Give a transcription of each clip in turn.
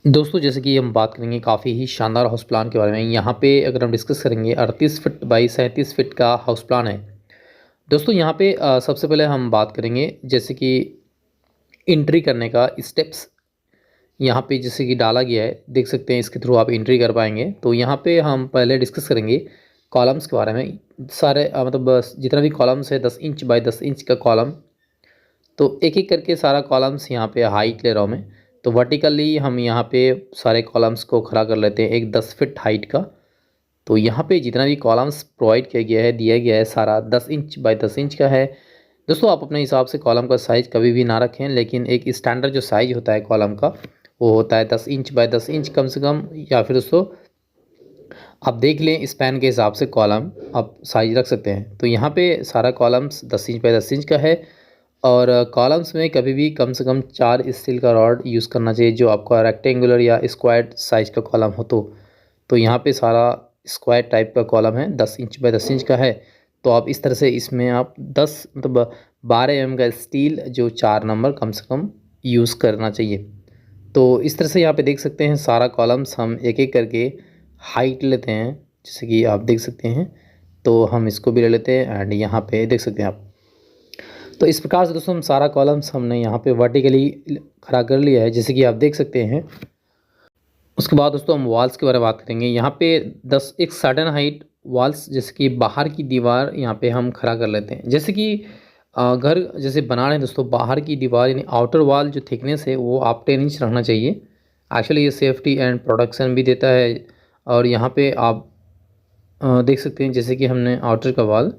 दोस्तों जैसे कि हम बात करेंगे काफ़ी ही शानदार हाउस प्लान के बारे में। यहाँ पे अगर हम डिस्कस करेंगे 38 फीट बाई 37 फीट का हाउस प्लान है। दोस्तों यहाँ पे सबसे पहले हम बात करेंगे जैसे कि एंट्री करने का स्टेप्स। यहाँ पे जैसे कि डाला गया है, देख सकते हैं, इसके थ्रू आप एंट्री कर पाएंगे। तो यहाँ पे हम पहले डिस्कस करेंगे कॉलम्स के बारे में। सारे जितना भी कॉलम्स है 10 इंच बाई 10 इंच का कॉलम। तो एक एक करके सारा कॉलम्स यहाँ पे हाइट ले रहा हूँ मैं। तो वर्टिकली हम यहाँ पे सारे कॉलम्स को खड़ा कर लेते हैं एक 10 फीट हाइट का। तो यहाँ पे जितना भी कॉलम्स प्रोवाइड किया गया है, दिया गया है, सारा 10 इंच बाई 10 इंच का है। दोस्तों आप अपने हिसाब से कॉलम का साइज़ कभी भी ना रखें, लेकिन एक स्टैंडर्ड जो साइज़ होता है कॉलम का वो होता है 10 इंच बाई 10 इंच कम से कम। या फिर दोस्तों आप देख लें स्पैन के हिसाब से कॉलम आप साइज रख सकते हैं। तो यहाँ पे सारा कॉलम्स 10 इंच बाई 10 इंच का है। और कॉलम्स में कभी भी कम से कम 4 स्टील का रॉड यूज़ करना चाहिए, जो आपका रेक्टेंगुलर या स्क्वायर साइज का कॉलम हो। तो यहाँ पे सारा स्क्वायर टाइप का कॉलम है, 10 इंच बाई 10 इंच का है। तो आप इस तरह से इसमें आप 12 mm का स्टील जो 4 नंबर कम से कम यूज़ करना चाहिए। तो इस तरह से यहाँ पे देख सकते हैं सारा कॉलम्स हम एक एक करके हाइट लेते हैं, जैसे कि आप देख सकते हैं। तो हम इसको भी ले लेते हैं एंड यहाँ पे देख सकते हैं आप। तो इस प्रकार से दोस्तों हम सारा कॉलम्स हमने यहाँ पे वर्टिकली खड़ा कर लिया है, जैसे कि आप देख सकते हैं। उसके बाद दोस्तों हम वॉल्स के बारे में बात करेंगे। यहाँ पे 10 एक सर्टेन हाइट वॉल्स, जैसे कि बाहर की दीवार यहाँ पे हम खड़ा कर लेते हैं। जैसे कि घर जैसे बना रहे हैं दोस्तों, बाहर की दीवार यानी आउटर वॉल जो थिकनेस है वो आप 10 इंच रखना चाहिए। एक्चुअली ये सेफ्टी एंड प्रोटेक्शन भी देता है। और यहाँ पे आप देख सकते हैं जैसे कि हमने आउटर का वॉल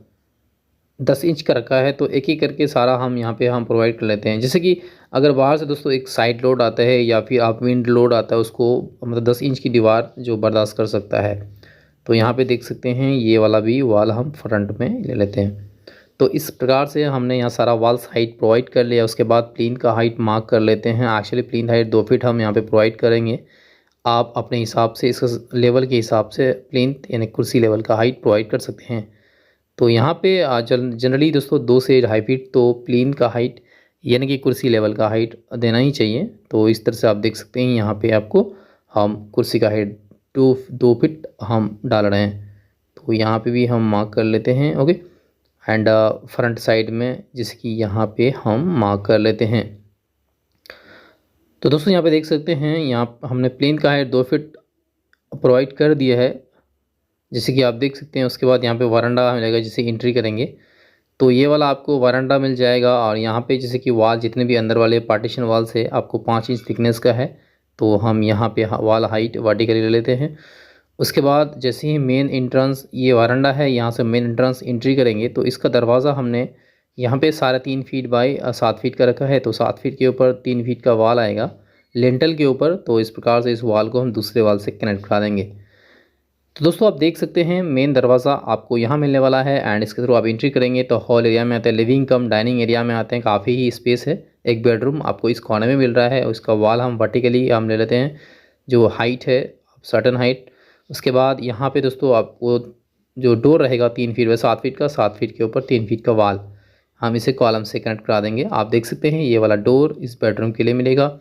10 इंच का रखा है। तो एक एक करके सारा हम यहाँ पे हम प्रोवाइड कर लेते हैं। जैसे कि अगर बाहर से दोस्तों एक साइड लोड आता है या फिर आप विंड लोड आता है, उसको 10 इंच की दीवार जो बर्दाश्त कर सकता है। तो यहाँ पे देख सकते हैं ये वाला भी वॉल हम फ्रंट में ले लेते हैं। तो इस प्रकार से हमने यहाँ सारा वॉल्स हाइट प्रोवाइड कर लिया। उसके बाद प्लीन का हाइट मार्क कर लेते हैं। एक्चुअली प्लीन हाइट 2 फीट हम यहाँ पे प्रोवाइड करेंगे। आप अपने हिसाब से इसका लेवल के हिसाब से प्लीन यानी कुर्सी लेवल का हाइट प्रोवाइड कर सकते हैं। तो यहाँ पे जनरली दोस्तों 2 से 2.5 फीट तो प्लीन का हाइट यानी कि कुर्सी लेवल का हाइट देना ही चाहिए। तो इस तरह से आप देख सकते हैं यहाँ पे आपको हम कुर्सी का हाइट 2 फीट हम डाल रहे हैं। तो यहाँ पे भी हम मार्क कर लेते हैं। ओके एंड फ्रंट साइड में जैसे कि यहाँ पे हम मार्क कर लेते हैं। तो दोस्तों यहाँ पे देख सकते हैं यहाँ हमने प्लेन का हाइट 2 फीट प्रोवाइड कर दिया है, जैसे कि आप देख सकते हैं। उसके बाद यहाँ पे वरांडा मिलेगा, जैसे एंट्री करेंगे तो ये वाला आपको वरांडा मिल जाएगा। और यहाँ पे जैसे कि वॉल जितने भी अंदर वाले पार्टीशन वॉल से आपको 5 इंच थिकनेस का है। तो हम यहाँ पे वॉल हाइट वर्टिकली ले लेते हैं। उसके बाद जैसे ही मेन एंट्रेंस ये वरांडा है, यहाँ से मेन एंट्रेंस एंट्री करेंगे तो इसका दरवाज़ा हमने यहाँ पे 3.5 फीट बाई 7 फीट का रखा है। तो 7 फीट के ऊपर 3 फीट का वॉल आएगा लेंटल के ऊपर। तो इस प्रकार से इस वॉल को हम दूसरे वॉल से कनेक्ट करा देंगे। तो दोस्तों आप देख सकते हैं मेन दरवाज़ा आपको यहाँ मिलने वाला है एंड इसके थ्रू आप एंट्री करेंगे तो हॉल एरिया में आते हैं, लिविंग कम डाइनिंग एरिया में आते हैं। काफ़ी ही स्पेस है। एक बेडरूम आपको इस कोने में मिल रहा है। उसका वॉल हम वर्टिकली हम ले लेते हैं, जो हाइट है सर्टन हाइट। उसके बाद यहाँ पे दोस्तों आपको जो डोर रहेगा 3 फीट बाई 7 फीट का, 7 फीट के ऊपर 3 फीट का वॉल हम इसे कॉलम से कनेक्ट करा देंगे। आप देख सकते हैं ये वाला डोर इस बेडरूम के लिए मिलेगा।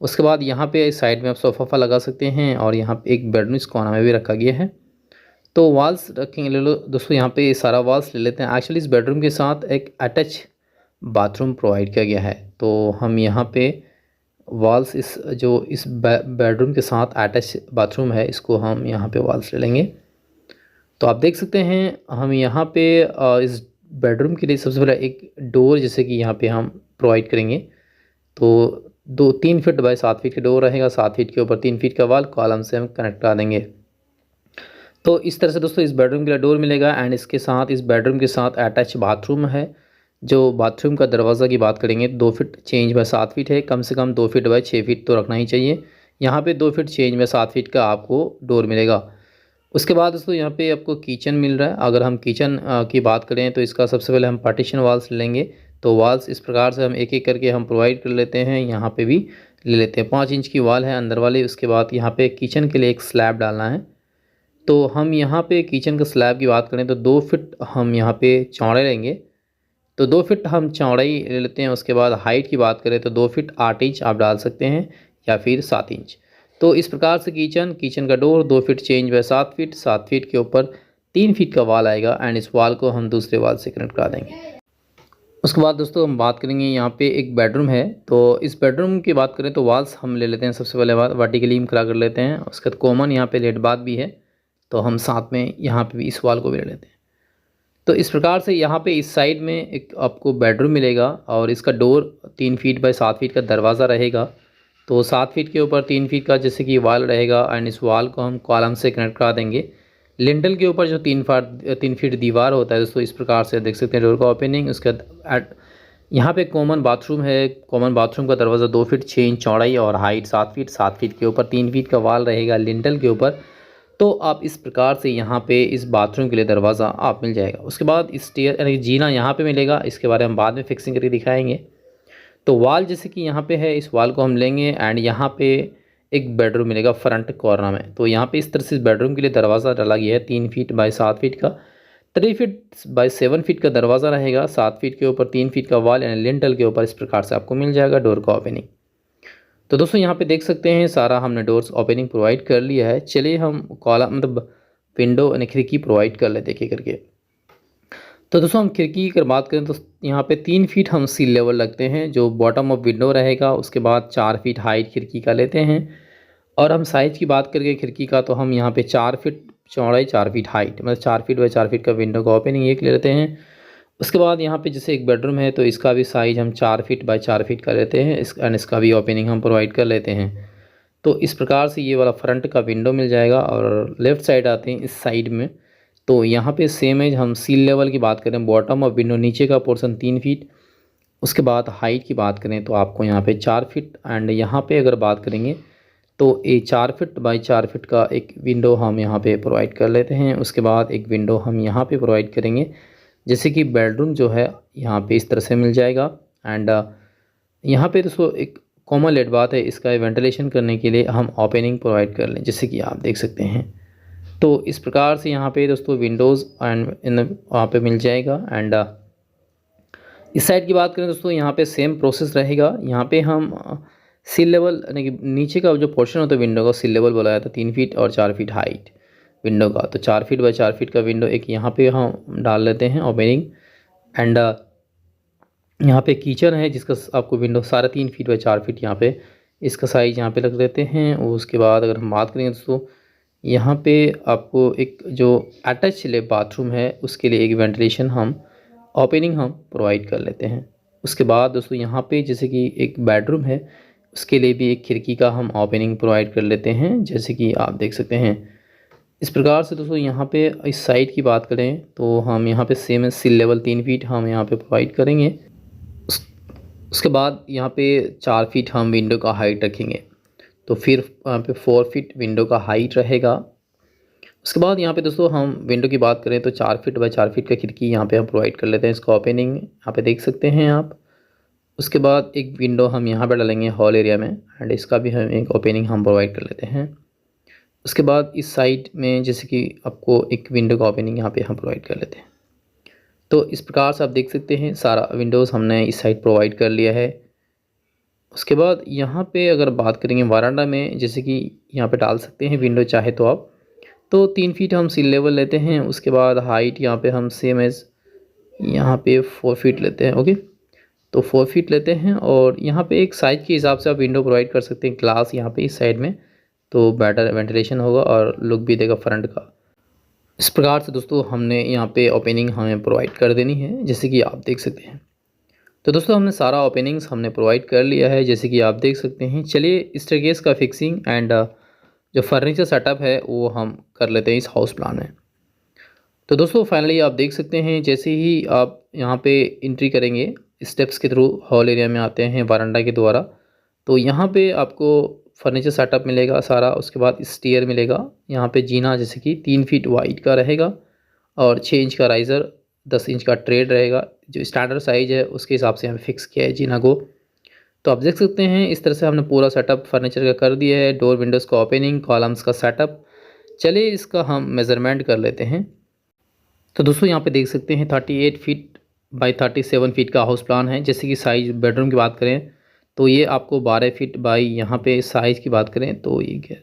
उसके बाद यहाँ पे साइड में आप सोफा लगा सकते हैं और यहाँ पे एक बेडरूम इस कोना में भी रखा गया है। तो वॉल्स रखेंगे, ले लो दोस्तों यहाँ पे सारा वॉल्स ले लेते हैं। एक्चुअली इस बेडरूम के साथ एक अटैच बाथरूम प्रोवाइड किया गया है। तो हम यहाँ पे वॉल्स इस बेडरूम के साथ अटैच बाथरूम है, इसको हम यहाँ पे वॉल्स ले लेंगे। तो आप देख सकते हैं हम यहाँ पे इस बेडरूम के लिए सबसे पहले एक डोर जैसे कि यहाँ पे हम प्रोवाइड करेंगे। तो 3 फीट बाई 7 फीट का डोर रहेगा, 7 फीट के ऊपर 3 फीट का वॉल कॉलम से हम कनेक्ट करा देंगे। तो इस तरह से दोस्तों इस बेडरूम के लिए डोर मिलेगा एंड इसके साथ इस बेडरूम के साथ अटैच बाथरूम है। जो बाथरूम का दरवाज़ा की बात करेंगे 2 फीट चेंज बाय 7 फीट है, कम से कम 2 फीट बाय 6 फीट तो रखना ही चाहिए। यहाँ पे 2 फीट चेंज बाय 7 फीट का आपको डोर मिलेगा। उसके बाद दोस्तों यहाँ पे आपको किचन मिल रहा है। अगर हम किचन की बात करें तो इसका सबसे पहले हम पार्टीशन वॉल्स लेंगे। तो वॉल्स इस प्रकार से हम एक एक करके हम प्रोवाइड कर लेते हैं। यहाँ पे भी ले लेते हैं, 5 इंच की वॉल है अंदर वाली। उसके बाद यहाँ पे किचन के लिए एक स्लैब डालना है। तो हम यहाँ पे किचन का स्लैब की बात करें तो 2 फीट हम यहाँ पे चौड़े लेंगे। तो 2 फीट हम चौड़ाई ले लेते हैं। उसके बाद हाइट की बात करें तो 2 फीट 8 इंच आप डाल सकते हैं या फिर 7 इंच। तो इस प्रकार से किचन का door 2 feet change bye 7 feet, 7 feet के ऊपर 3 फीट का वाल आएगा एंड इस वाल को हम दूसरे वाल से कनेक्ट करा देंगे। उसके बाद दोस्तों हम बात करेंगे, यहाँ पे एक बेडरूम है। तो इस बेडरूम की बात करें तो वाल्स हम ले लेते हैं, सबसे पहले वर्टिकली खड़ा कर लेते हैं। उसके बाद कॉमन यहाँ पे लेट बाथ भी है, तो हम साथ में यहाँ पे भी इस वाल को भी ले लेते हैं। तो इस प्रकार से यहाँ पे इस साइड में एक आपको बेडरूम मिलेगा और इसका डोर 3 फीट बाय 7 फीट का दरवाज़ा रहेगा। तो 7 फीट के ऊपर 3 फीट का जैसे कि वाल रहेगा एंड इस वाल को हम कॉलम से कनेक्ट करा देंगे। लिंटल के ऊपर जो 3 फीट दीवार होता है दोस्तों, इस प्रकार से देख सकते हैं डोर का ओपनिंग। उसके बाद यहाँ पे कॉमन बाथरूम है। कॉमन बाथरूम का दरवाज़ा 2 फीट 6 इंच चौड़ाई और हाइट 7 फीट, 7 फीट के ऊपर 3 फीट का वाल रहेगा लिंटल के ऊपर। तो आप इस प्रकार से यहाँ पे इस बाथरूम के लिए दरवाज़ा आप मिल जाएगा। उसके बाद स्टेयर यानी जीना यहाँ पे मिलेगा, इसके बारे में हम बाद में फिक्सिंग करके दिखाएंगे। तो वाल जैसे कि यहाँ पे है, इस वाल को हम लेंगे एंड यहाँ पे एक बेडरूम मिलेगा फ्रंट कॉर्नर में। तो यहाँ पे इस तरह से इस बेडरूम के लिए दरवाज़ा डाला गया है 3 फीट बाय 7 फीट का। 3 फीट बाय 7 फीट का दरवाज़ा रहेगा, 7 फीट के ऊपर 3 फीट का वाल यानी लिंटल के ऊपर इस प्रकार से आपको मिल जाएगा डोर का ओपनिंग। तो दोस्तों यहाँ पे देख सकते हैं सारा हमने डोर्स ओपनिंग प्रोवाइड कर लिया है। चलिए हम कॉलम मतलब विंडो यानी खिड़की प्रोवाइड कर लेते हैं करके। तो दोस्तों हम खिड़की की अगर बात करें तो यहाँ पे 3 फीट हम सी लेवल रखते हैं, जो बॉटम ऑफ विंडो रहेगा। उसके बाद 4 फीट हाइट खिड़की का लेते हैं। और हम साइज़ की बात करके खिड़की का, तो हम यहाँ पे 4 फीट चौड़ाई 4 फीट हाइट मतलब 4 फीट बाय 4 फीट का विंडो का ओपनिंग एक ले लेते हैं। उसके बाद यहाँ पे जैसे एक बेडरूम है, तो इसका भी साइज़ हम 4 फीट बाय 4 फीट का लेते हैं, इसका भी ओपनिंग हम प्रोवाइड कर लेते हैं। तो इस प्रकार से ये वाला फ्रंट का विंडो मिल जाएगा। और लेफ़्ट साइड आते हैं इस साइड में, तो यहाँ पे सेम एज हम सील लेवल की बात करें, बॉटम ऑफ विंडो नीचे का पोर्शन 3 फीट। उसके बाद हाइट की बात करें तो आपको यहाँ पे 4 फीट एंड यहाँ पे अगर बात करेंगे तो ये 4 फीट बाय 4 फीट का एक विंडो हम यहाँ पे प्रोवाइड कर लेते हैं। उसके बाद एक विंडो हम यहाँ पे प्रोवाइड करेंगे, जैसे कि बेडरूम जो है यहाँ पे इस तरह से मिल जाएगा। एंड यहाँ पे दोस्तों एक कॉमन लेट बात है, इसका वेंटिलेशन करने के लिए हम ओपनिंग प्रोवाइड कर लें, जैसे कि आप देख सकते हैं। तो इस प्रकार से यहाँ पे दोस्तों विंडोज़ एंड वहाँ पे मिल जाएगा। एंड इस साइड की बात करें दोस्तों, यहाँ पे सेम प्रोसेस रहेगा। यहाँ पे हम सील लेवल यानी कि नीचे का जो पोर्शन होता है विंडो का सील लेवल बोला जाता है 3 फीट और 4 फीट हाइट विंडो का। तो 4 फीट बाय 4 फीट का विंडो एक यहाँ पे हम डाल लेते हैं ओपनिंग। एंड यहाँ पे किचन है जिसका आपको विंडो 3.5 फीट बाय 4 फीट यहाँ पे इसका साइज़ यहाँ पे रख देते हैं। उसके बाद अगर हम बात करें दोस्तों, यहाँ पे आपको एक जो अटैच बाथरूम है उसके लिए एक वेंटिलेशन हम ओपनिंग हम प्रोवाइड कर लेते हैं। उसके बाद दोस्तों यहाँ पे जैसे कि एक बेडरूम है, उसके लिए भी एक खिड़की का हम ओपनिंग प्रोवाइड कर लेते हैं, जैसे कि आप देख सकते हैं। इस प्रकार से दोस्तों यहाँ पे इस साइड की बात करें तो हम यहाँ पे सेम सील लेवल 3 फीट हम यहाँ पे प्रोवाइड करेंगे। उसके बाद यहाँ पे 4 फीट हम विंडो का हाइट रखेंगे, तो फिर यहाँ पे 4 फीट विंडो का हाइट रहेगा। उसके बाद यहाँ पे दोस्तों हम विंडो की बात करें तो 4 फीट बाय 4 फीट का खिड़की यहाँ पे हम प्रोवाइड कर लेते हैं, इसका ओपनिंग यहाँ पे देख सकते हैं आप। उसके बाद एक विंडो हम यहाँ पे डालेंगे हॉल एरिया में एंड इसका भी हम एक ओपनिंग हम प्रोवाइड कर लेते हैं। उसके बाद इस साइड में जैसे कि आपको एक विंडो का ओपनिंग यहाँ पे हम प्रोवाइड कर लेते हैं। तो इस प्रकार से आप देख सकते हैं सारा विंडोज़ हमने इस साइड प्रोवाइड कर लिया है। उसके बाद यहाँ पे अगर बात करेंगे वरांडा में, जैसे कि यहाँ पे डाल सकते हैं विंडो चाहे तो आप, तो 3 फीट हम सील लेवल लेते हैं। उसके बाद हाइट यहाँ पे हम सेम एज यहाँ पे 4 फीट लेते हैं। ओके, तो 4 फीट लेते हैं और यहाँ पे एक साइज़ के हिसाब से आप विंडो प्रोवाइड कर सकते हैं, ग्लास यहाँ पे इस साइड में, तो बेटर वेंटिलेशन होगा और लुक भी देगा फ्रंट का। इस प्रकार से दोस्तों हमने यहाँ पे ओपनिंग हमें प्रोवाइड कर देनी है, जैसे कि आप देख सकते हैं। तो दोस्तों हमने सारा ओपनिंग्स हमने प्रोवाइड कर लिया है, जैसे कि आप देख सकते हैं। चलिए स्टेयरकेस का फिक्सिंग एंड जो फर्नीचर सेटअप है वो हम कर लेते हैं इस हाउस प्लान में। तो दोस्तों फाइनली आप देख सकते हैं, जैसे ही आप यहाँ पे एंट्री करेंगे स्टेप्स के थ्रू हॉल एरिया में आते हैं वरांडा के द्वारा, तो यहाँ पे आपको फर्नीचर सेटअप मिलेगा सारा। उसके बाद स्टेयर मिलेगा, यहाँ पे जीना जैसे कि 3 फीट वाइड का रहेगा और 6 इंच का राइज़र, 10 इंच का ट्रेड रहेगा। जो स्टैंडर्ड साइज़ है उसके हिसाब से हमें फिक्स किया है जीना को। तो आप देख सकते हैं इस तरह से हमने पूरा सेटअप फर्नीचर का कर दिया है। डोर विंडोज़ का ओपनिंग, कॉलम्स का सेटअप। चलिए इसका हम मेज़रमेंट कर लेते हैं। तो दोस्तों यहाँ पे देख सकते हैं 38 फीट बाय 37 फीट का हाउस प्लान है। जैसे कि साइज़ बेडरूम की बात करें तो ये आपको 12 फीट बाई, यहाँ पे साइज़ की बात करें तो ये क्या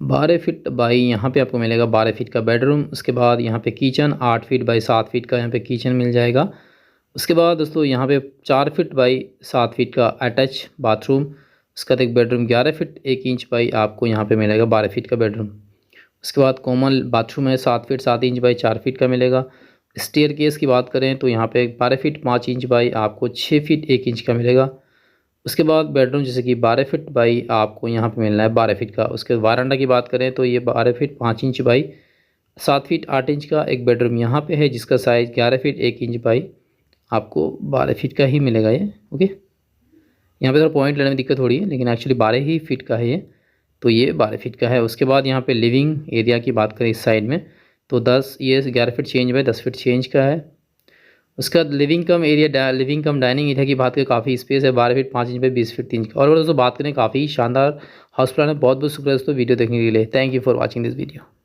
12 फीट बाई यहाँ पे आपको मिलेगा 12 फीट का बेडरूम। उसके बाद यहाँ पे किचन 8 फीट बाई 7 फीट का यहाँ पे किचन मिल जाएगा। उसके बाद दोस्तों यहाँ पे 4 फीट बाई 7 फीट का अटैच बाथरूम। उसके बाद एक बेडरूम 11 फीट 1 इंच बाई आपको यहाँ पे मिलेगा 12 फीट का बेडरूम। उसके बाद कॉमन बाथरूम है 7 फीट 7 इंच बाई 4 फीट का मिलेगा। स्टेयरकेस की बात करें तो यहाँ पे 12 फीट 5 इंच बाई आपको 6 फीट 1 इंच का मिलेगा। उसके बाद बेडरूम जैसे कि 12 फीट बाई आपको यहाँ पे मिलना है 12 फीट का। उसके बाद वारांडा की बात करें तो ये 12 feet 5 inch by 7 feet 8 inch का एक बेडरूम यहाँ पे है, जिसका साइज़ 11 फीट 1 इंच बाई आपको 12 फीट का ही मिलेगा ये। ओके, यहाँ पे थोड़ा पॉइंट लेने में दिक्कत हो रही है, लेकिन एक्चुअली 12 ही फीट का है ये, तो ये 12 फीट का है। उसके बाद यहाँ पे लिविंग एरिया की बात करें इस साइड में तो 11 feet 6 inch by 10 feet 6 inch का है। उसका लिविंग कम डाइनिंग एरिया की बात करें, काफ़ी स्पेस है 12 feet 5 inch by 20 feet 3 inch का। और दोस्तों बात करें काफ़ी शानदार हाउस प्लान है। बहुत बहुत शुक्रिया दोस्तों वीडियो देखने के लिए। Thank you for watching this video.